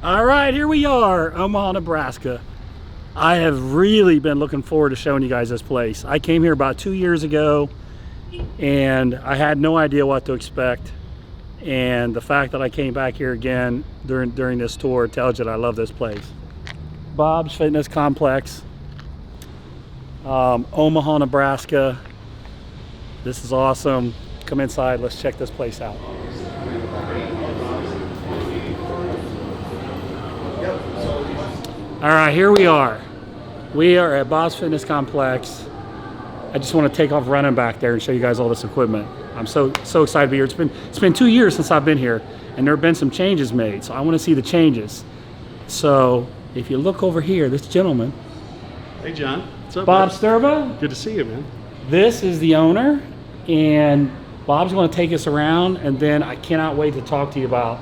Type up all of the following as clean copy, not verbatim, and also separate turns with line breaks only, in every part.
All right, here we are, Omaha, Nebraska. I have really been looking forward to showing you guys this place. I came here about 2 years ago and I had no idea what to expect. And the fact that I came back here again during this tour tells you that I love this place. Bob's Fitness Complex, Omaha, Nebraska. This is awesome. Come inside, let's check this place out. All right, here we are. We are at Bob's Fitness Complex. I just want to take off running back there and show you guys all this equipment. I'm so excited to be here. It's been 2 years since I've been here, and there have been some changes made, so I want to see the changes. So if you look over here, this gentleman.
Hey, John. What's up,
Bob
bud?
Sturba.
Good to see you, man.
This is the owner, and Bob's going to take us around, and then I cannot wait to talk to you about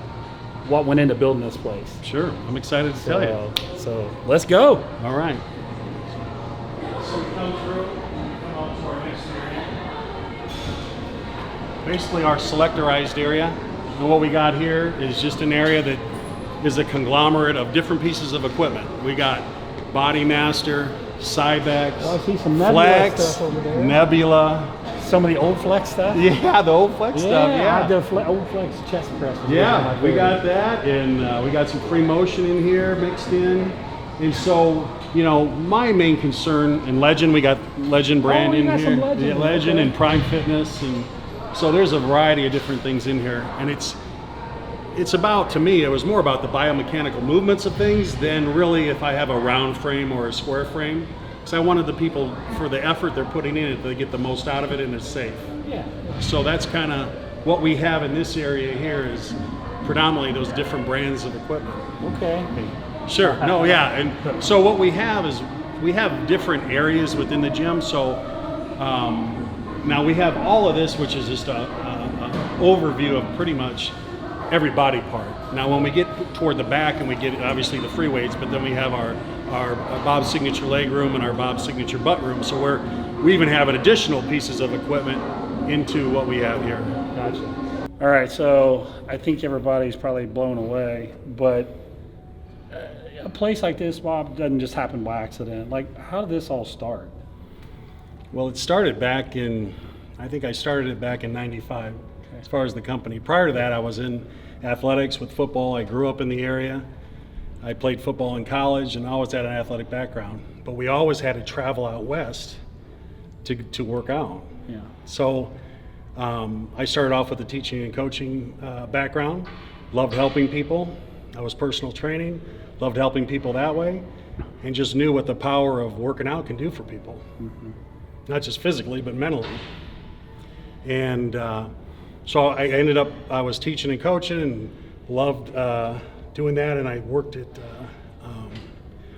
what went into building this place.
Sure. I'm excited to tell you.
So let's go.
All right.
So come through, come up to our next area.
Basically our selectorized area. And what we got here is just an area that is a conglomerate of different pieces of equipment. We got Body Master, Cybex,
Oh, I see some Nebula
Flex,
stuff over there.
Nebula.
Some of the old Flex stuff?
Yeah, the old Flex stuff, yeah.
The old Flex chest press.
Yeah, we got that, and we got some free motion in here mixed in. And so, you know, my main concern, and Legend, we got Legend brand in here.
Legend.
Yeah, Legend
Okay.
and Prime Fitness, and so there's a variety of different things in here. And it's about, to me, it was more about the biomechanical movements of things than really if I have a round frame or a square frame. Because I wanted the people, for the effort they're putting in it, to get the most out of it and it's safe.
Yeah.
So that's kind of what we have in this area here is predominantly those different brands of equipment.
Okay.
Sure. No, yeah. And so what we have is we have different areas within the gym. So now we have all of this, which is just a overview of pretty much every body part. Now when we get toward the back and we get obviously the free weights, but then we have our Bob's Signature leg room and our Bob's Signature butt room. So we even have additional pieces of equipment into what we have here.
Gotcha. All right, so I think everybody's probably blown away, but a place like this, Bob, doesn't just happen by accident. Like, how did this all start?
Well, it started back in, I think I started it back in '95 as far as the company. Prior to that, I was in athletics with football. I grew up in the area. I played football in college and always had an athletic background, but we always had to travel out west to work out.
Yeah.
So I started off with a teaching and coaching background, loved helping people. I was personal training, loved helping people that way, and just knew what the power of working out can do for people. Mm-hmm. Not just physically, but mentally. And so I was teaching and coaching and loved doing that, and I worked at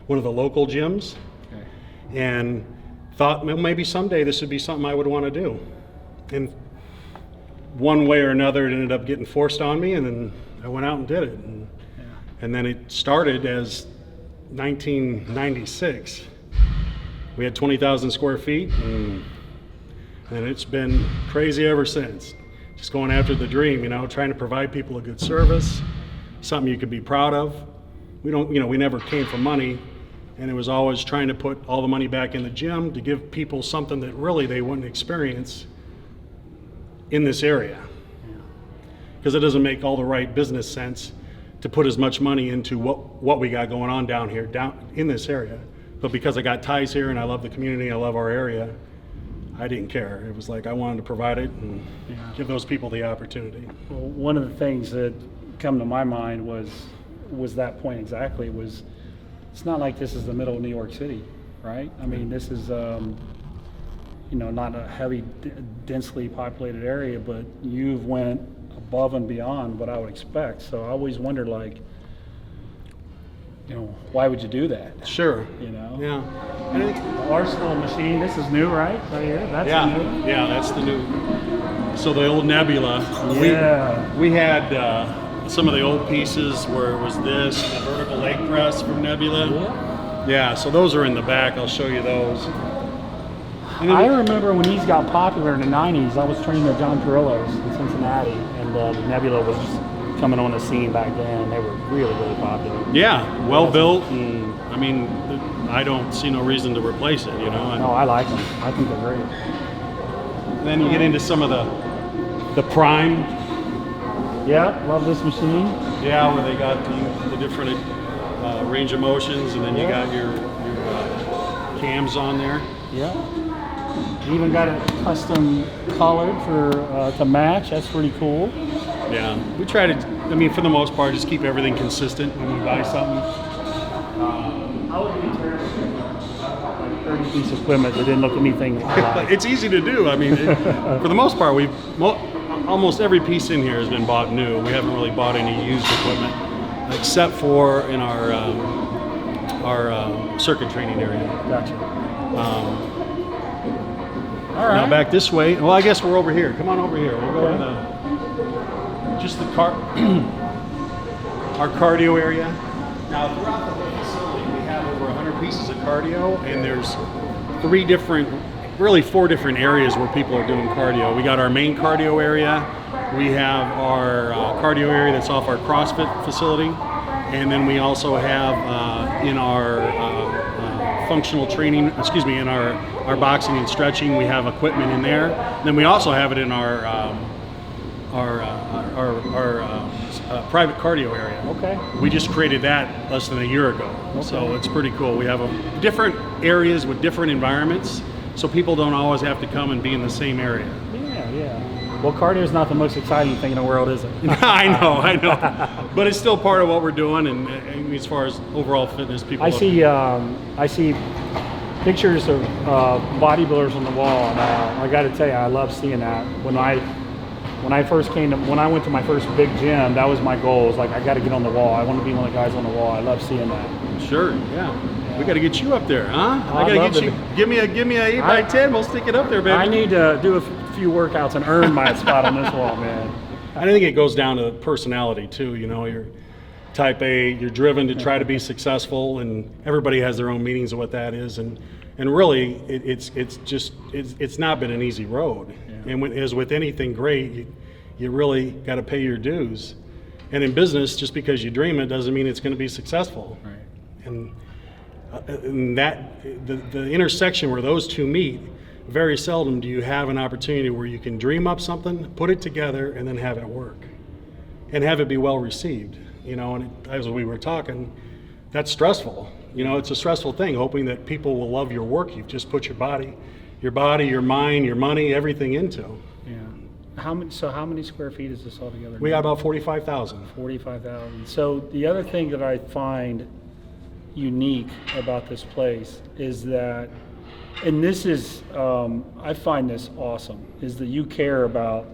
one of the local gyms. Okay. And thought, well, maybe someday this would be something I would want to do. And one way or another, it ended up getting forced on me, and then I went out and did it. And then it started as 1996. We had 20,000 square feet, and it's been crazy ever since. Just going after the dream, you know, trying to provide people a good service, something you could be proud of. We never came for money, and it was always trying to put all the money back in the gym to give people something that really they wouldn't experience in this area. Because it doesn't make all the right business sense to put as much money into what we got going on down in this area. But because I got ties here and I love the community, I love our area, I didn't care. It was like I wanted to provide it and give those people the opportunity.
Well, one of the things that come to my mind was that point exactly. It's not like this is the middle of New York City, right? I mean, this is not a heavy, densely populated area, but you've went above and beyond what I would expect. So I always wondered, like, why would you do that?
Sure.
Yeah. And the Arsenal machine, this is new, right? Right here? That's new.
Yeah, that's the new. So the old Nebula.
Yeah.
We had some of the old pieces where it was this, the vertical leg press from Nebula. Yeah, so those are in the back. I'll show you those.
I remember when these got popular in the 90s, I was training at John Perillo's in Cincinnati, and the Nebula was coming on the scene back then. They were really, really popular.
Yeah, well built.
Mm.
I mean, I don't see no reason to replace it, you know. And
No, I like them. I think they're great.
then you get into some of the prime.
Yeah, love this machine.
Yeah, where they got the different range of motions, and then you got your cams on there.
Yeah. You even got it custom colored for to match. That's pretty cool.
Yeah, we try to, I mean, for the most part, just keep everything consistent when we buy something.
I would be terrible. Like 30 piece of equipment that didn't look anything like.
It's easy to do. I mean, for the most part, almost every piece in here has been bought new. We haven't really bought any used equipment, except for in our circuit training area.
Gotcha. All right.
Now back this way. Well, I guess we're over here. Come on over here. We'll go to our cardio area. Now throughout the whole facility, we have over 100 pieces of cardio, and there's four different areas where people are doing cardio. We got our main cardio area. We have our cardio area that's off our CrossFit facility, and then we also have in our functional training, in our boxing and stretching, we have equipment in there. And then we also have it in our private cardio area.
Okay.
We just created that less than a year ago, so it's pretty cool. We have different areas with different environments, so people don't always have to come and be in the same area.
Yeah. Well, cardio is not the most exciting thing in the world, is it?
I know, but it's still part of what we're doing, and as far as overall fitness, people.
I see pictures of bodybuilders on the wall, and I got to tell you, I love seeing that. When I went to my first big gym, that was my goal. It's like, I got to get on the wall. I want to be one of the guys on the wall. I love seeing that.
Sure, yeah. We got to get you up there, huh? I got to get you. Give me a 8x10. We'll stick it up there, baby.
I need to do a few workouts and earn my spot on this wall, man.
I think it goes down to personality too. You know, you're type A. You're driven to try to be successful, and everybody has their own meanings of what that is. And really, it's not been an easy road. Yeah. And as with anything great, you really got to pay your dues. And in business, just because you dream it doesn't mean it's going to be successful.
Right.
And that the intersection where those two meet, very seldom do you have an opportunity where you can dream up something, put it together, and then have it work, and have it be well received. You know, and as we were talking, that's stressful. You know, it's a stressful thing, hoping that people will love your work you've just put your body, your mind, your money, everything into.
Yeah. How many square feet is this all together?
We got about 45,000.
45,000. So the other thing that I find unique about this place is that, and this is, I find this awesome, is that you care about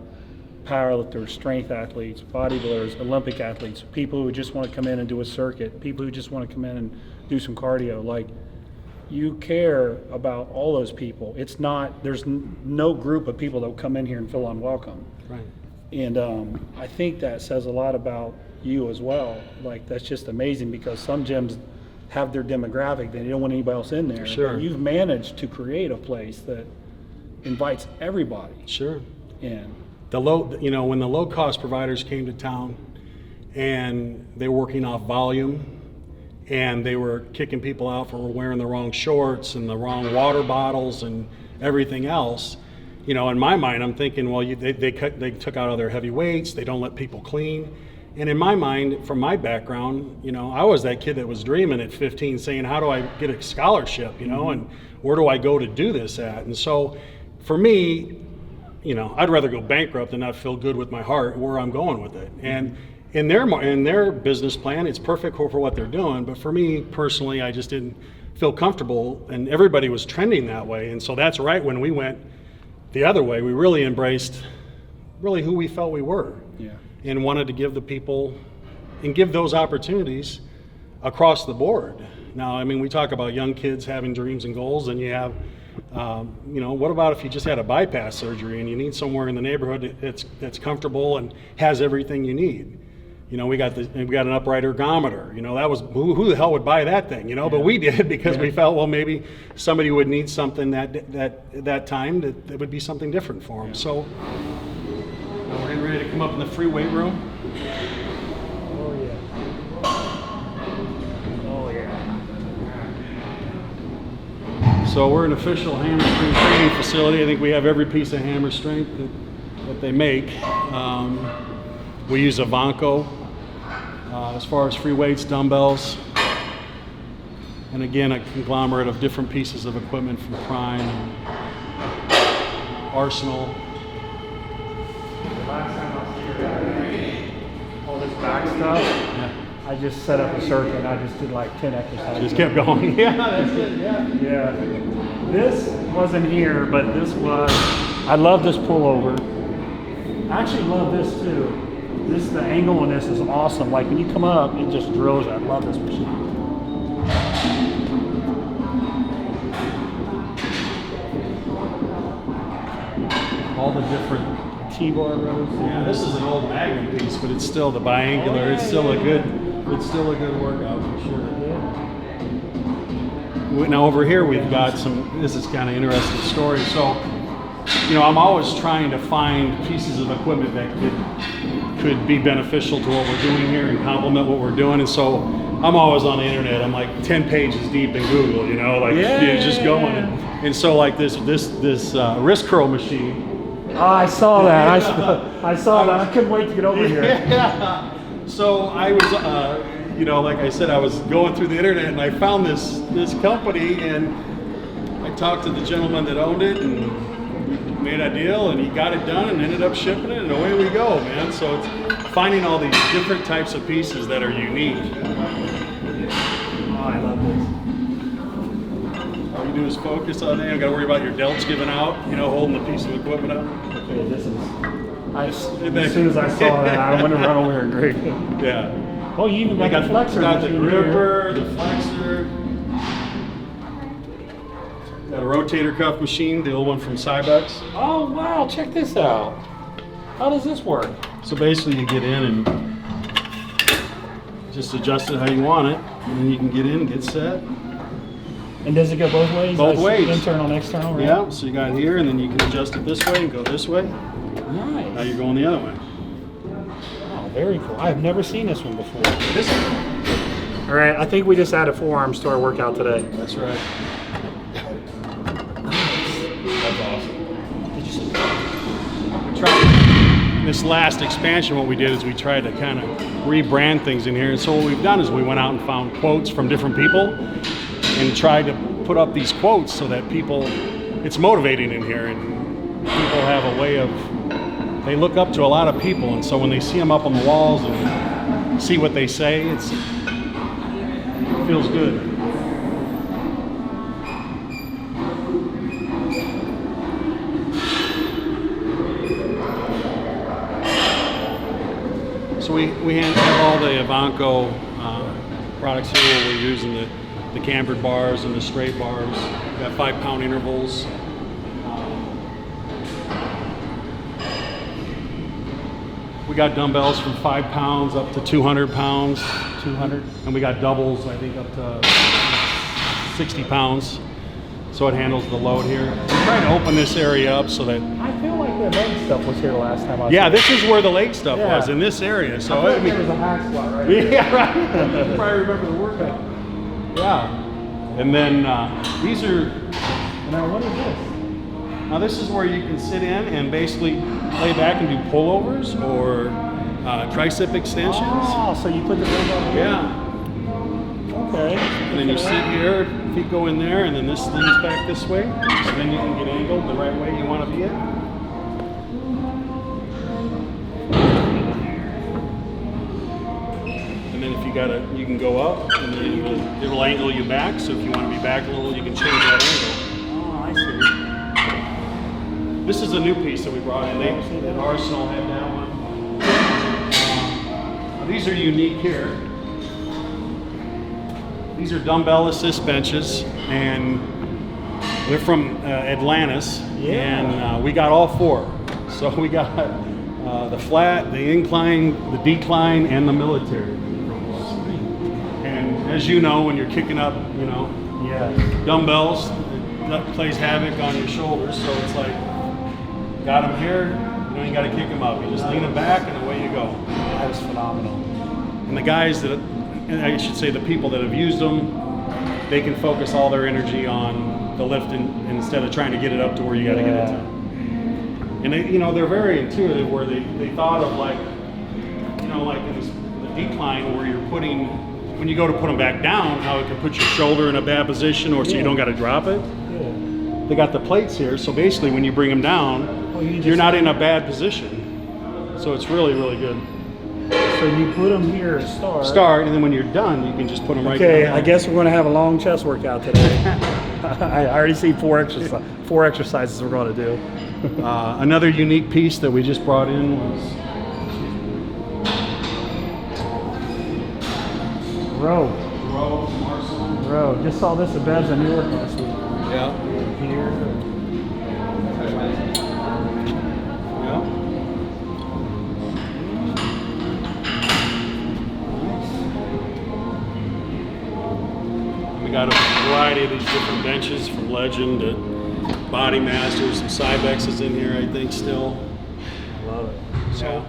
powerlifters, strength athletes, bodybuilders, Olympic athletes, people who just want to come in and do a circuit, people who just want to come in and do some cardio. Like, you care about all those people. It's not, there's no group of people that will come in here and feel unwelcome.
Right.
And I think that says a lot about you as well. Like, that's just amazing, because some gyms have their demographic, they don't want anybody else in there.
Sure.
But you've managed to create a place that invites everybody.
Sure.
in.
When the low cost providers came to town and they were working off volume, and they were kicking people out for wearing the wrong shorts and the wrong water bottles and everything else, in my mind, I'm thinking, well, they took out all their heavy weights, they don't let people clean. And in my mind, from my background, I was that kid that was dreaming at 15 saying, how do I get a scholarship, and where do I go to do this at? And so for me, I'd rather go bankrupt than not feel good with my heart where I'm going with it. And in their business plan, it's perfect for what they're doing. But for me personally, I just didn't feel comfortable, and everybody was trending that way. And so that's right when we went the other way. We really embraced really who we felt we were, and wanted to give the people and give those opportunities across the board. Now, we talk about young kids having dreams and goals, and you have, what about if you just had a bypass surgery and you need somewhere in the neighborhood that's comfortable and has everything you need? We got an upright ergometer. That was who the hell would buy that thing? But we did, because we felt, well, maybe somebody would need something that time that would be something different for them. So we're getting ready to come up in the free weight room. So we're an official hammer strength training facility. I think we have every piece of hammer strength that they make. We use Avanco as far as free weights, dumbbells, and again a conglomerate of different pieces of equipment from Prime, Arsenal.
Last time I was here, all this back stuff, I just set up a circuit and I just did like 10 exercises.
Just kept going. Yeah, that's it.
Yeah. This wasn't here, but this was. I love this pullover. I actually love this too. The angle on this is awesome. Like when you come up, it just drills you. I love this machine.
All the different
T-bar rows.
Yeah, this is an old Magnum piece, but it's still the biangular. It's still a good workout for sure. Now over here we've got some. This is kind of interesting story. So, I'm always trying to find pieces of equipment that could be beneficial to what we're doing here and complement what we're doing. And so I'm always on the internet. I'm like 10 pages deep in Google. Just going. And so like this wrist curl machine.
Oh, I saw that. I saw that. I couldn't wait to get over here.
Yeah. So I was, like I said, I was going through the internet and I found this company, and I talked to the gentleman that owned it and we made a deal, and he got it done and ended up shipping it, and away we go, man. So it's finding all these different types of pieces that are unique.
Oh, I love this.
All you do is focus on it. You don't got to worry about your delts giving out, holding the piece of equipment up.
Okay, this is. As soon as I saw that, I went to run over here and grab it.
Yeah.
Oh, you even got the flexor.
Got the gripper, the flexor. Got a rotator cuff machine, the old one from Cybex.
Oh wow! Check this out. How does this work?
So basically, you get in and just adjust it how you want it, and then you can get in, get set.
And does it go both ways?
Both ways.
Internal and external, right?
Yeah. So you got here, and then you can adjust it this way and go this way.
Nice.
Now you're going the other way.
Oh, very cool. I've never seen this one before. All right, I think we just added forearms to our workout today.
That's right. That's awesome.
Did you see
This last expansion, what we did is we tried to kind of rebrand things in here. And so what we've done is we went out and found quotes from different people and tried to put up these quotes so that it's motivating in here, and people have a way of, they look up to a lot of people, and so when they see them up on the walls and see what they say, it feels good. So we have all the Avanco products here. Where we're using the cambered bars and the straight bars. We've got 5-pound intervals. We got dumbbells from 5 pounds up to 200 pounds. 200, and we got doubles, I think, up to 60 pounds. So it handles the load here. We're trying to open this area up so that.
I feel like the leg stuff was here last time I was
Yeah,
here.
this is where the leg stuff was, in this area. So
I there was a hack squat right
Yeah, right. You probably remember the workout. Yeah. And then these are.
Now what is this?
Now this is where you can sit in and basically lay back and do pullovers or tricep extensions.
Oh, so you put the leg on here?
Yeah.
Okay.
And then you sit here, feet go in there, and then this leans back this way. So then you can get angled the right way you want to be in. And then if you you can go up, and then it'll angle you back. So if you want to be back a little, you can change that angle.
Oh, I see.
This is a new piece that we brought in. Arsenal had that one. These are unique here. These are dumbbell assist benches, and they're from Atlantis, and we got all 4. So we got the flat, the incline, the decline, and the military. And as you know, when you're kicking up, dumbbells, that plays havoc on your shoulders. So it's like, got them here, you got to kick them up. You just lean them back, and away you go.
That was phenomenal.
And the guys and I should say the people that have used them, they can focus all their energy on the lift instead of trying to get it up to where you got to get it to. And they, they're very intuitive, where they thought of like in the decline where you're putting, when you go to put them back down, how it can put your shoulder in a bad position, or so you don't got to drop it. Yeah. They got the plates here, so basically when you bring them down, you're not in a bad position. So it's really, really good.
So you put them here to
start, and then when you're done, you can just put them right down.
Okay, I guess we're going to have a long chest workout today. I already see four exercises we're going to do.
Another unique piece that we just brought in was
row.
Marcel.
Row. Just saw this at Bev's in New York last week.
Yeah.
Here.
Yeah. We got a variety of these different benches, from Legend to Body Masters, some Cybexes in here, I think, still.
I love it.
So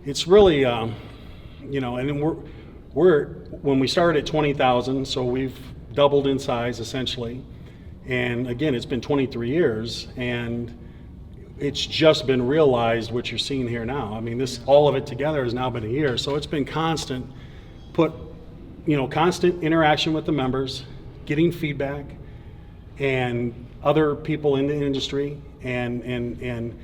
it's really, and then we're when we started at 20,000, so we've doubled in size essentially. And again, it's been 23 years, and it's just been realized what you're seeing here now. I mean, all of it together has now been a year, so it's been constant interaction with the members, getting feedback, and other people in the industry, and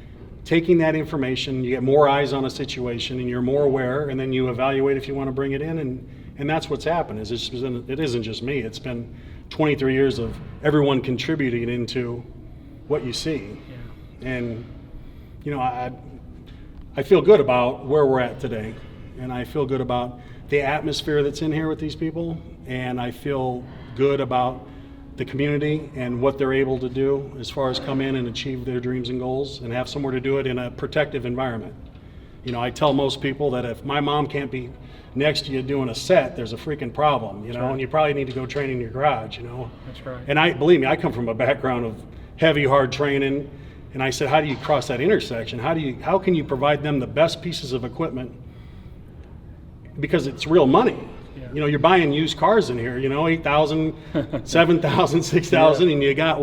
taking that information. You get more eyes on a situation, and you're more aware, and then you evaluate if you want to bring it in, and that's what's happened. It isn't just me. It's been 23 years of everyone contributing into what you see. Yeah. And I feel good about where we're at today, and I feel good about the atmosphere that's in here with these people, and I feel good about the community and what they're able to do as far as come in and achieve their dreams and goals and have somewhere to do it in a protective environment. I tell most people that if my mom can't be next to you doing a set, there's a freaking problem,
right.
And you probably need to go train in your garage,
That's right.
And believe me, I come from a background of heavy, hard training, and I said, how do you cross that intersection? How can you provide them the best pieces of equipment? Because it's real money. Yeah. You're buying used cars in here, 8,000, 7,000, 6,000, and you got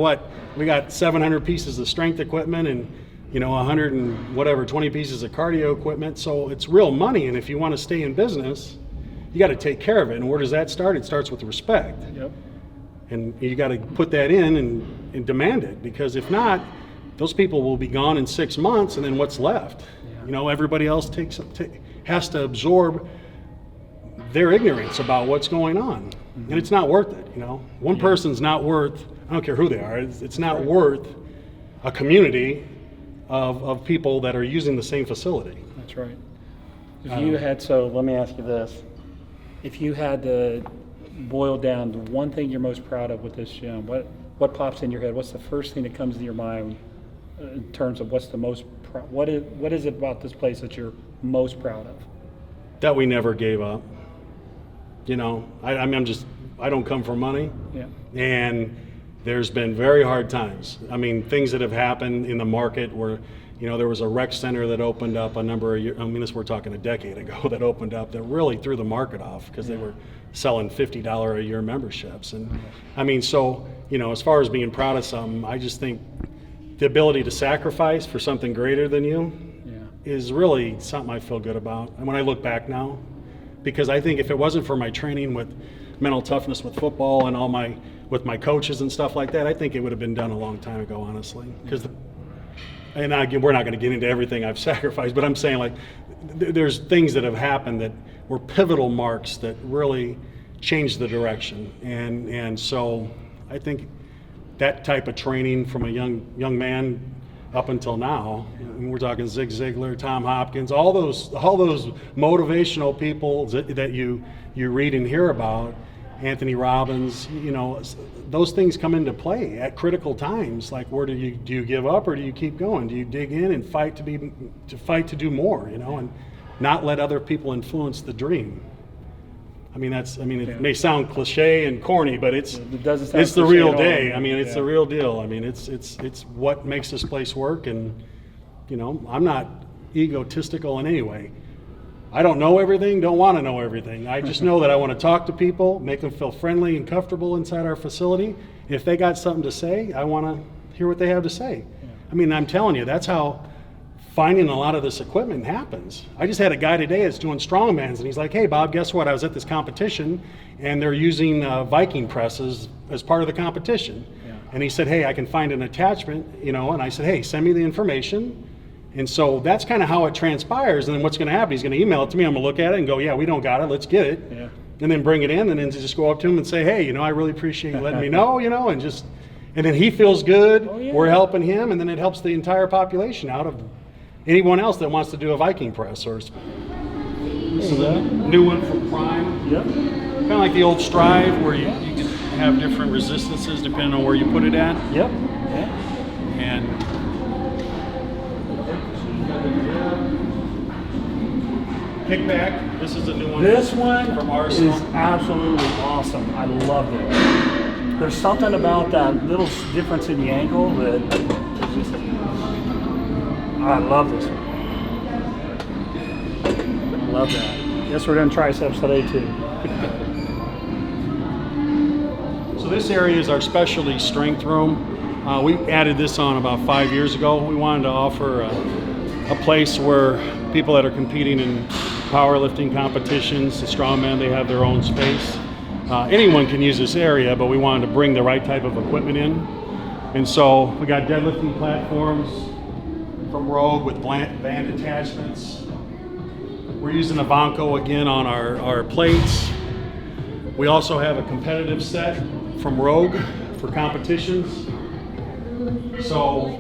we got 700 pieces of strength equipment and 100 and whatever, 20 pieces of cardio equipment. So it's real money, and if you want to stay in business, you got to take care of it. And where does that start? It starts with respect.
Yep.
And you got to put that in and demand it, because if not, those people will be gone in 6 months, and then what's left? Yeah. Everybody else has to absorb their ignorance about what's going on. Mm-hmm. And it's not worth it. One person's not worth, I don't care who they are, it's not worth a community of people that are using the same facility.
That's right. Let me ask you this. If you had to boil down to one thing you're most proud of with this gym, what pops in your head? What's the first thing that comes to your mind in terms of what's the most, what is it about this place that you're most proud of?
That we never gave up. I don't come from money.
Yeah. And
there's been very hard times. Things that have happened in the market where, there was a rec center that opened up a number of years, we're talking a decade ago, that opened up that really threw the market off because they were selling $50 a year memberships. And so, as far as being proud of something, I just think the ability to sacrifice for something greater than you is really something I feel good about. And when I look back now, because I think if it wasn't for my training with mental toughness with football and with my coaches and stuff like that, I think it would have been done a long time ago, honestly. And again, we're not going to get into everything I've sacrificed, but I'm saying there's things that have happened that were pivotal marks that really changed the direction. And so I think that type of training from a young man up until now, we're talking Zig Ziglar, Tom Hopkins, all those motivational people that you read and hear about, Anthony Robbins, those things come into play at critical times. Like, where do you give up, or do you keep going? Do you dig in and fight to do more, and not let other people influence the dream? It may sound cliche and corny, but it's the real day. It's the real deal. It's what makes this place work. And I'm not egotistical in any way. I don't know everything, don't want to know everything. I just know that I want to talk to people, make them feel friendly and comfortable inside our facility. If they got something to say, I want to hear what they have to say. I mean, I'm telling you, that's how finding a lot of this equipment happens. I just had a guy today that's doing strongmans, and he's like, hey, Bob, guess what? I was at this competition, and they're using Viking presses as part of the competition. Yeah. And he said, hey, I can find an attachment, you know, and I said, hey, send me the information. And so that's kind of how it transpires. And then what's going to happen? He's going to email it to me. I'm going to look at it and go, yeah, we don't got it. Let's get it. Yeah. And then bring it in, and then just go up to him and say, hey, you know, I really appreciate you letting me know, you know, and then he feels good. Oh, yeah. We're helping him, and then it helps the entire population out of anyone else that wants to do a Viking press. Or this is a new one from Prime. Yep. Kind of like the old Strive, where you can have different resistances depending on where you put it at.
Yep. Yeah.
And kickback. This is a new one.
This one
from Arsenal.
is absolutely awesome. I love it. There's something about that little difference in the angle that just, I love this one. Love that. Guess we're doing triceps today too.
So this area is our specialty strength room. We added this on about 5 years ago. We wanted to offer a place where people that are competing in powerlifting competitions, the strongmen, they have their own space. Anyone can use this area, but we wanted to bring the right type of equipment in. And so we got deadlifting platforms from Rogue with band attachments. We're using a Vanco again on our plates. We also have a competitive set from Rogue for competitions. So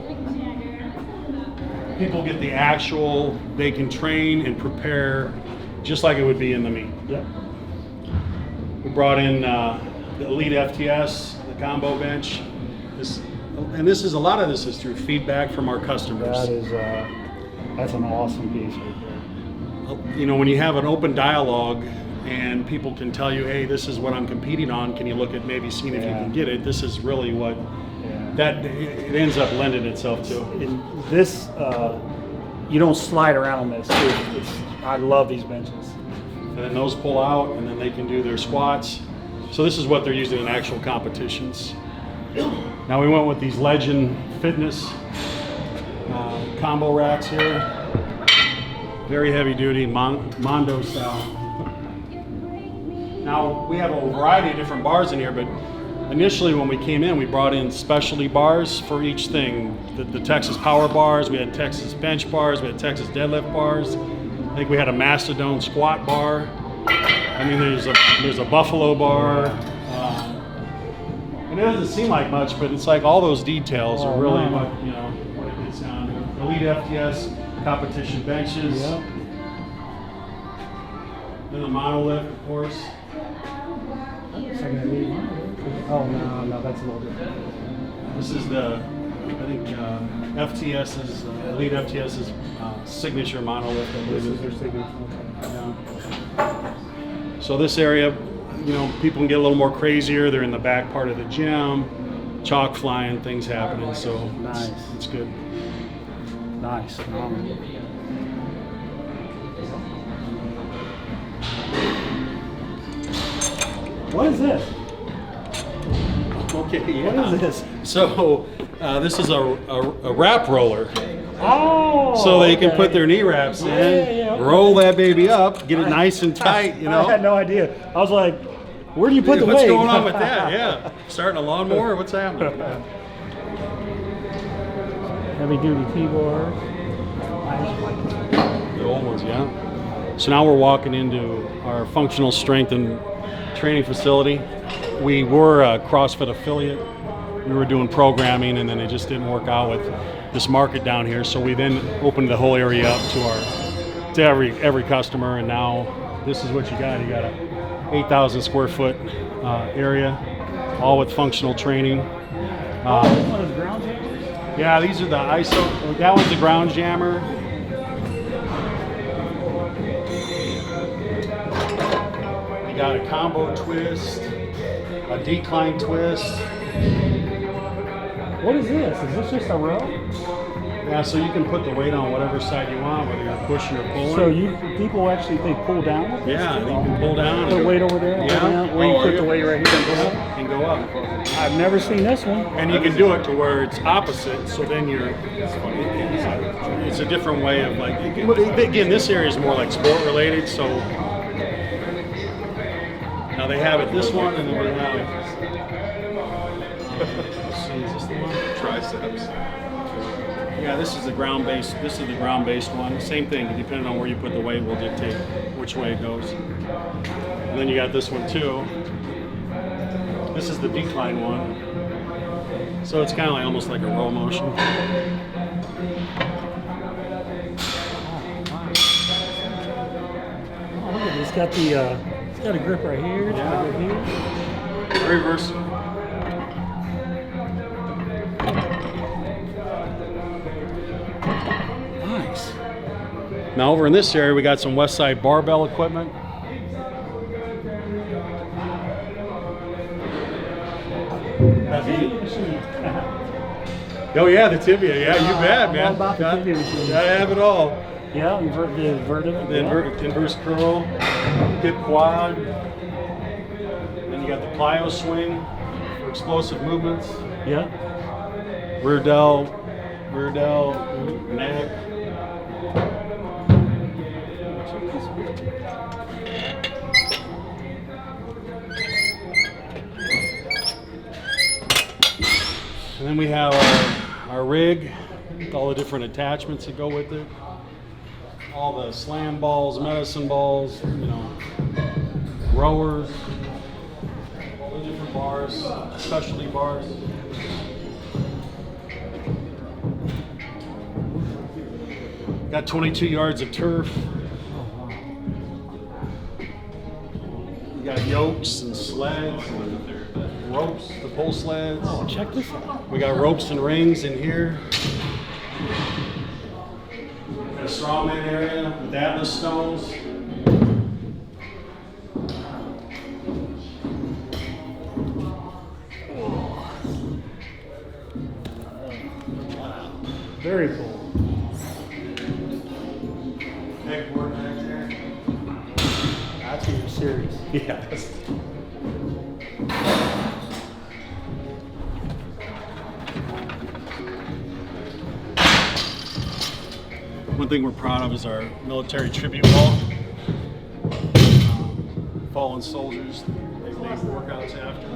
people get the actual, they can train and prepare just like it would be in the meet.
Yep.
We brought in the Elite FTS, the combo bench. This is a lot of this is through feedback from our customers.
That's an awesome piece right there.
You know, when you have an open dialogue and people can tell you, hey, this is what I'm competing on, can you look at maybe seeing if you can get it? This is really what that it ends up lending itself to.
And this, you don't slide around this. I love these benches.
And then those pull out, and then they can do their squats. So this is what they're using in actual competitions. Now we went with these Legend Fitness combo racks here. Very heavy duty, Mondo style. Now we have a variety of different bars in here, but initially when we came in, we brought in specialty bars for each thing. The Texas power bars, we had Texas bench bars, we had Texas deadlift bars. I think we had a Mastodon squat bar. I mean, there's a Buffalo bar. And it doesn't seem like much, but it's like all those details are really what it gets down to. Elite FTS competition benches. Yep. Then the monolith, of course.
Oh, no, that's a little different.
This is FTS's, Elite FTS's signature monolith.
This is their signature.
Yeah. So this area, people can get a little more crazier. They're in the back part of the gym, chalk flying, things happening. So
nice.
It's good.
Nice. What is this?
Okay, yeah.
What is this?
So this is a wrap roller.
Oh!
So they can put their knee wraps in,
okay.
roll that baby up, get it nice and tight,
I had no idea. I was like, where do you put the weight?
What's going on with that? Yeah. Starting a lawnmower? What's happening?
Heavy duty T-bars.
The old ones, yeah. So now we're walking into our functional strength and training facility. We were a CrossFit affiliate. We were doing programming, and then it just didn't work out with this market down here. So we then opened the whole area up to every customer, and now this is what you got. You got a 8,000 square foot area, all with functional training.
This one is ground jammers?
Yeah, these are the ISO. That one's the ground jammer. You got a combo twist, a decline twist.
What is this? Is this just a row?
Yeah, so you can put the weight on whatever side you want, whether you're pushing or pulling.
So people actually they pull down with this?
Yeah, you can pull down.
Put the weight over there?
Yeah.
Or you put the weight right here and go up?
And go up.
I've never seen this one.
And you can do it to where it's opposite, so then it's a different way of like, again, this area is more like sport related, so now they have it this one, and then we have, let's see, is this the one?
Triceps.
Yeah, this is the ground-based one. Same thing, depending on where you put the weight will dictate which way it goes. And then you got this one too. This is the decline one. So it's kind of like almost like a roll motion.
Oh, look at this. It's got a grip right here. It's got a grip here.
Very versatile.
Nice.
Now over in this area, we got some Westside Barbell equipment. Oh yeah, the tibia. Yeah, you bet, man.
All about the tibia machine.
Gotta have it all.
Yeah, the inverted.
The inverse curl, hip quad. Then you got the plyo swing for explosive movements.
Yeah.
Rear dell, neck. And then we have our rig, with all the different attachments that go with it. All the slam balls, medicine balls, rowers, all the different bars, specialty bars. Got 22 yards of turf. We got yokes and sleds, and ropes, the pull sleds.
Oh, check this out.
We got ropes and rings in here. Got a strongman area with Atlas stones.
Very cool.
Neck board back there.
That's when you're serious.
Yeah. One thing we're proud of is our military tribute wall. Fallen soldiers, they make workouts after.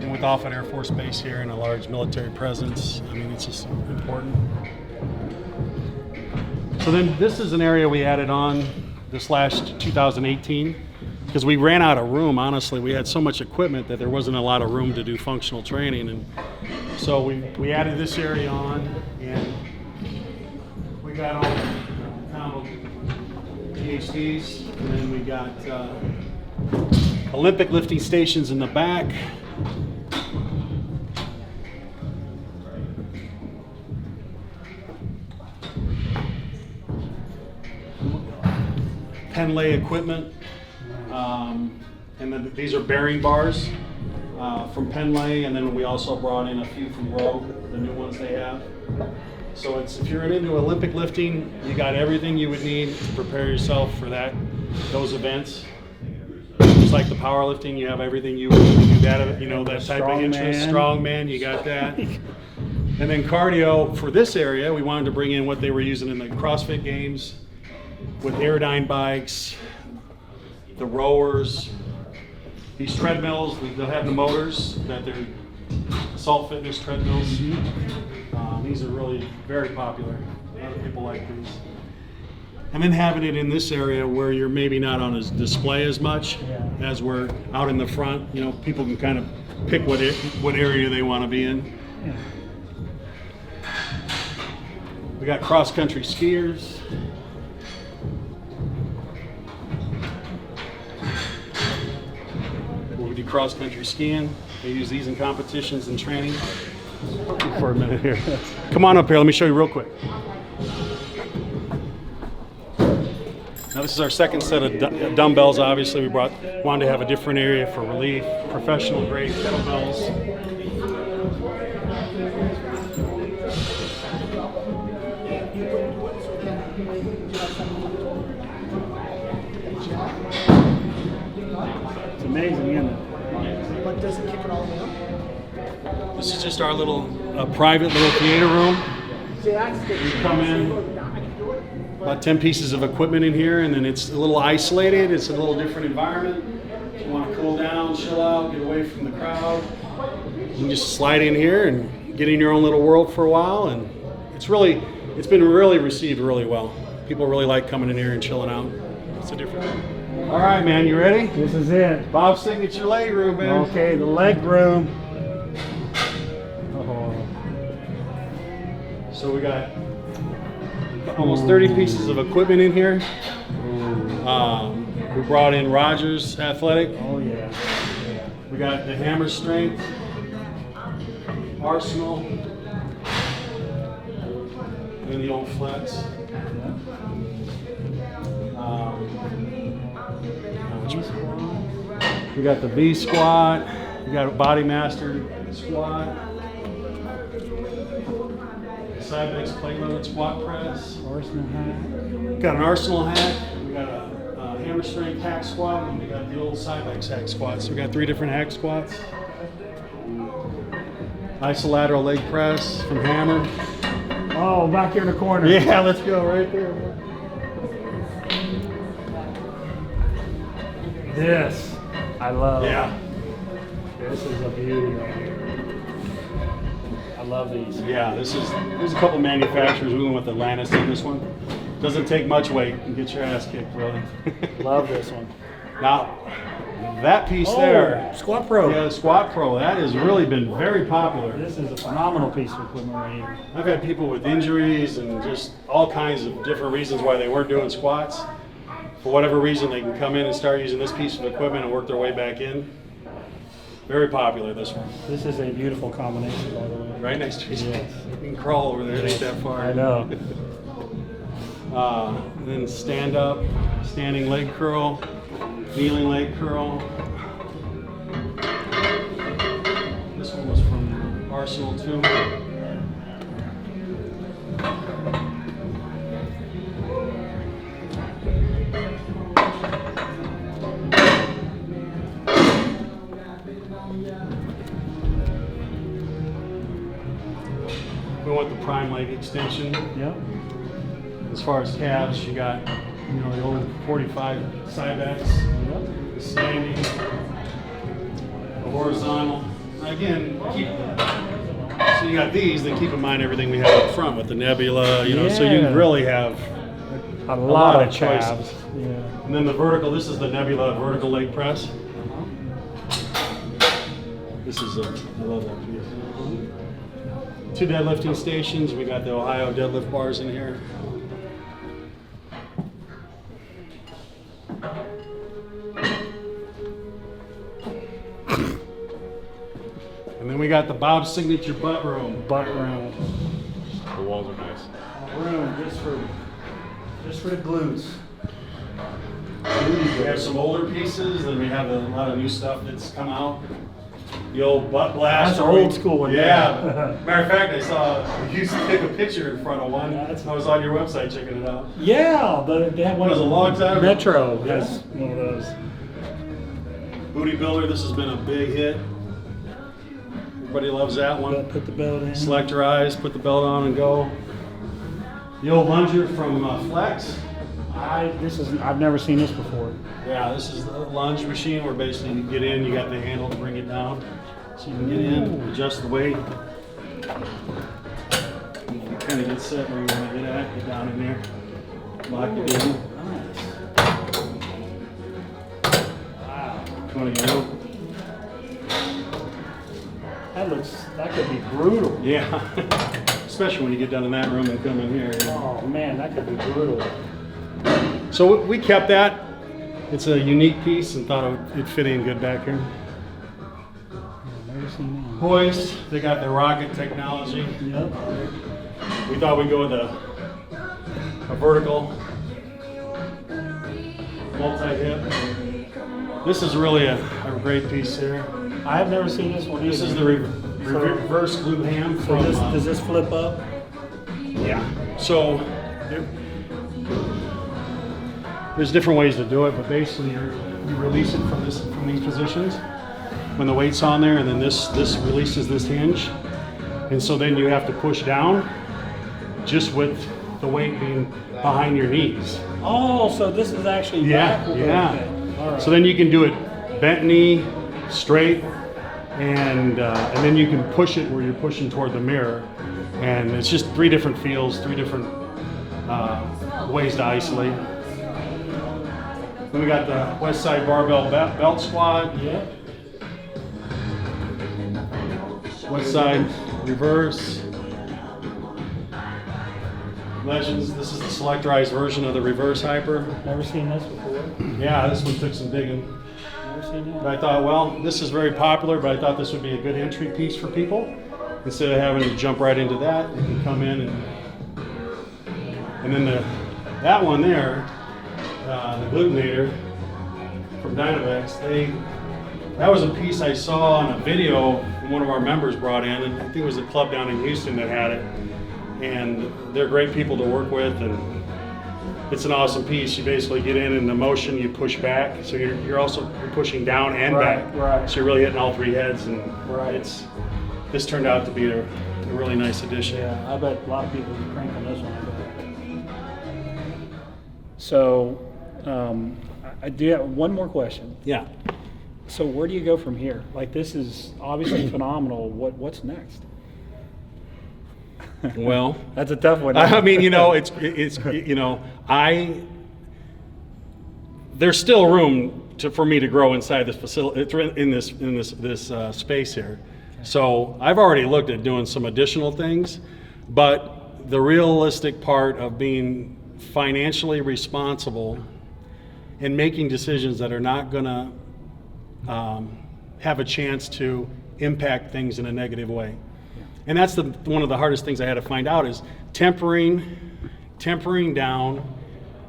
And with Offutt Air Force Base here and a large military presence, I mean, it's just important. So then this is an area we added on this last 2018 because we ran out of room, honestly. We had so much equipment that there wasn't a lot of room to do functional training. And so we added this area on, and we got all kind of PhDs, and then we got Olympic lifting stations in the back. Pen lay equipment, and then these are bearing bars from Pen lay, and then we also brought in a few from Rogue, the new ones they have. So if you're into Olympic lifting, you got everything you would need to prepare yourself for those events. Just like the powerlifting, you have everything you would need to do that type of interest. Strongman, you got that. And then cardio for this area, we wanted to bring in what they were using in the CrossFit Games with Aerodyne bikes, the rowers, these treadmills. They'll have the motors that they're Assault Fitness treadmills. These are really very popular. A lot of people like these. And then having it in this area where you're maybe not on a display as much as we're out in the front. People can kind of pick what area they want to be in.
Yeah.
We got cross-country skiers. We do cross-country skiing. They use these in competitions and training. For a minute here. Come on up here. Let me show you real quick. Now this is our second set of dumbbells. Obviously, we wanted to have a different area for relief. Professional grade kettlebells.
amazing, isn't it?
But does it kick it all down?
This is just our little private little theater room.
See, that's the
You come in, about 10 pieces of equipment in here, and then it's a little isolated. It's a little different environment. If you want to cool down, chill out, get away from the crowd, you can just slide in here and get in your own little world for a while. And it's been really received really well. People really like coming in here and chilling out. It's a different. All right, man, you ready?
This is it.
Bob's signature leg room, man.
Okay, the leg room. Oh.
So we got almost 30 pieces of equipment in here. We brought in Rogers Athletic.
Oh yeah.
We got the Hammer Strength, Arsenal, and the old Flex. We got the V squat. We got a Body Master squat. Cybex plate load squat press.
Arsenal hat.
Got an Arsenal hack. We got a Hammer Strength hack squat, and we got the old Cybex hack squats. We got 3 different hack squats. Isolateral leg press from Hammer.
Oh, back here in the corner.
Yeah, let's go right there.
This, I love.
Yeah.
This is a beauty right here. I love these.
Yeah, there's a couple manufacturers. We went with Atlantis on this one. Doesn't take much weight and get your ass kicked, really.
Love this one.
Now, that piece there.
Squat Pro.
Yeah, the Squat Pro, that has really been very popular.
This is a phenomenal piece of equipment right here.
I've had people with injuries and just all kinds of different reasons why they weren't doing squats. For whatever reason, they can come in and start using this piece of equipment and work their way back in. Very popular, this one.
This is a beautiful combination, by the way.
Right next to each other.
Yes.
You can crawl over there, it ain't that far.
I know.
And then stand up, standing leg curl, kneeling leg curl. This one was from Arsenal too. We want the prime leg extension.
Yep.
As far as calves, you got, the old 45 Cybex, the standing, the horizontal. Again, so you got these, then keep in mind everything we have up front with the Nebula, so you really have
a lot of
choices.
calves. Yeah.
And then the vertical, this is the Nebula vertical leg press. This is I love that piece. 2 deadlifting stations. We got the Ohio deadlift bars in here. And then we got the Bob signature butt room.
Butt room.
The walls are nice.
Room just for the glutes.
We have some older pieces, and we have a lot of new stuff that's come out. The old butt blast.
That's an old school one.
Yeah. Matter of fact, I saw you used to take a picture in front of one. I was on your website checking it out.
Yeah, they have one
One of the logs out of it?
Metro has one of those.
Booty builder. This has been a big hit. Everybody loves that one.
Put the belt in.
Select your eyes, put the belt on, and go. The old plunger from Flex.
I've never seen this before.
Yeah, this is the lunge machine where basically you get in, you got the handle to bring it down. So you can get in, adjust the weight. You kind of get set where you want to get at, get down in there, lock it in.
Wow.
20 euro.
That could be brutal.
Yeah, especially when you get down in that room and come in here.
Oh man, that could be brutal.
So we kept that. It's a unique piece and thought it'd fit in good back here.
Never seen that.
Hoist, they got the rocket technology.
Yep.
We thought we'd go with a vertical multi-hip. This is really a great piece here.
I have never seen this one either.
This is the reverse glute ham
So
from.
does this flip up?
Yeah. So there's different ways to do it, but basically you release it from these positions when the weight's on there, and then this releases this hinge, and so then you have to push down just with the weight being behind your knees.
Oh, so this is actually backward.
Yeah.
All right.
So then you can do it bent knee, straight, and then you can push it where you're pushing toward the mirror, and it's just 3 different feels, 3 different ways to isolate. Then we got the Westside Barbell belt squat.
Yeah.
Westside reverse. Legends, this is the selectorized version of the reverse hyper.
Never seen this before.
Yeah, this one took some digging.
Never seen that.
But I thought, well, this is very popular, but I thought this would be a good entry piece for people. Instead of having to jump right into that, you can come in and then that one there, the glutenator from Dynavex, that was a piece I saw on a video one of our members brought in, and I think it was a club down in Houston that had it. And they're great people to work with, and it's an awesome piece. You basically get in the motion, you push back, so you're pushing down and back.
Right.
So you're really hitting all 3 heads, and
Right.
this turned out to be a really nice addition.
Yeah, I bet a lot of people would crank on this one. I bet. So, I do have one more question.
Yeah.
So where do you go from here? Like, this is obviously phenomenal. What's next?
Well,
That's a tough one.
I mean, there's still room for me to grow inside this facility, in this space here. So I've already looked at doing some additional things, but the realistic part of being financially responsible and making decisions that are not going to have a chance to impact things in a negative way. And that's one of the hardest things I had to find out is tempering down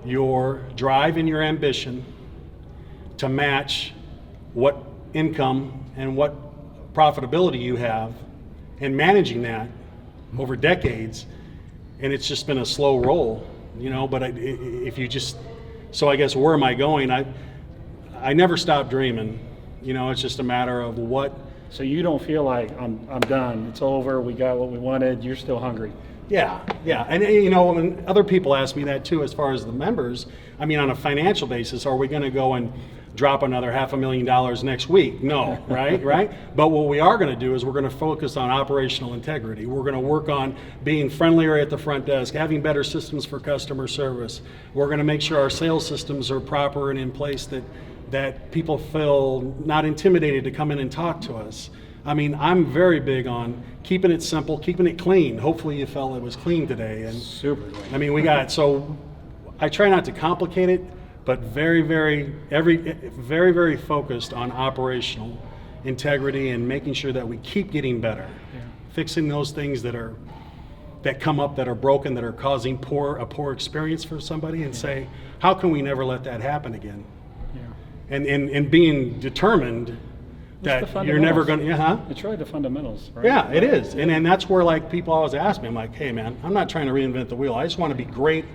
your drive and your ambition to match what income and what profitability you have, and managing that over decades. And it's just been a slow roll, but so I guess where am I going? I never stopped dreaming. It's just a matter of what.
So you don't feel like I'm done, it's over, we got what we wanted, you're still hungry.
Yeah. And when other people ask me that too, as far as the members, I mean, on a financial basis, are we going to go and drop another $500,000 next week? No, right? But what we are going to do is we're going to focus on operational integrity. We're going to work on being friendlier at the front desk, having better systems for customer service. We're going to make sure our sales systems are proper and in place, that people feel not intimidated to come in and talk to us. I mean, I'm very big on keeping it simple, keeping it clean. Hopefully you felt it was clean today. And
Super clean.
I mean, so I try not to complicate it, but very, very focused on operational integrity and making sure that we keep getting better.
Yeah.
Fixing those things that come up that are broken, that are causing a poor experience for somebody, and say, how can we never let that happen again? And being determined that you're never going to,
It's really the fundamentals, right?
Yeah, it is. And that's where people always ask me, I'm like, hey man, I'm not trying to reinvent the wheel. I just want to be great,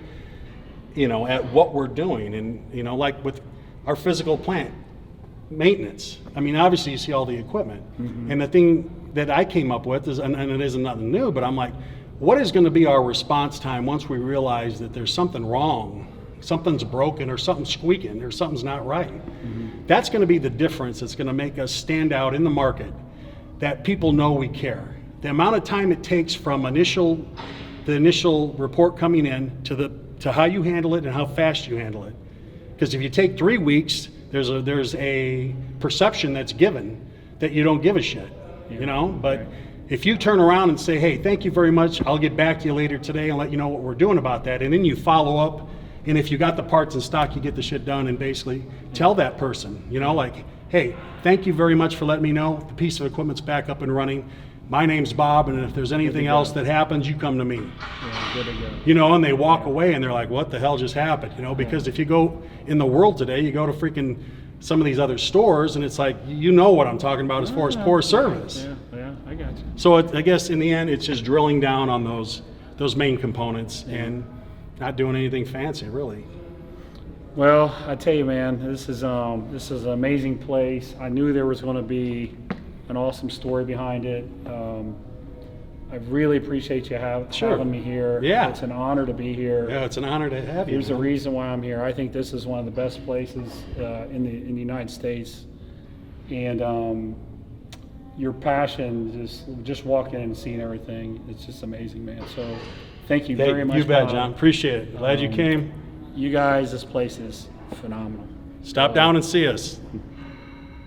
at what we're doing. And, like with our physical plant maintenance, I mean, obviously you see all the equipment. Mm-hmm. And the thing that I came up with is, and it isn't nothing new, but I'm like, what is going to be our response time once we realize that there's something wrong? Something's broken, or something's squeaking, or something's not right. Mm-hmm. That's going to be the difference. It's going to make us stand out in the market, that people know we care. The amount of time it takes from the initial report coming in to how you handle it and how fast you handle it. Because if you take 3 weeks, there's a perception that's given that you don't give a shit, But if you turn around and say, hey, thank you very much, I'll get back to you later today and let you know what we're doing about that, and then you follow up. And if you got the parts in stock, you get the shit done, and basically tell that person, hey, thank you very much for letting me know. The piece of equipment's back up and running. My name's Bob, and if there's anything else that happens, you come to me.
Yeah, good to go.
And they walk away and they're like, what the hell just happened? Because if you go in the world today, you go to freaking some of these other stores, and it's like, what I'm talking about as far as poor service.
Yeah, I got you.
So I guess in the end, it's just drilling down on those main components and not doing anything fancy, really.
Well, I tell you, man, this is an amazing place. I knew there was going to be an awesome story behind it. I really appreciate you having me here.
Yeah.
It's an honor to be here.
Yeah, it's an honor to have you.
There's a
man.
reason why I'm here. I think this is one of the best places in the United States, and your passion, just walking in and seeing everything, it's just amazing, man. So, thank you very much.
You bet,
Bob.
John. Appreciate it. Glad you came.
You guys, this place is phenomenal.
Stop down and see us.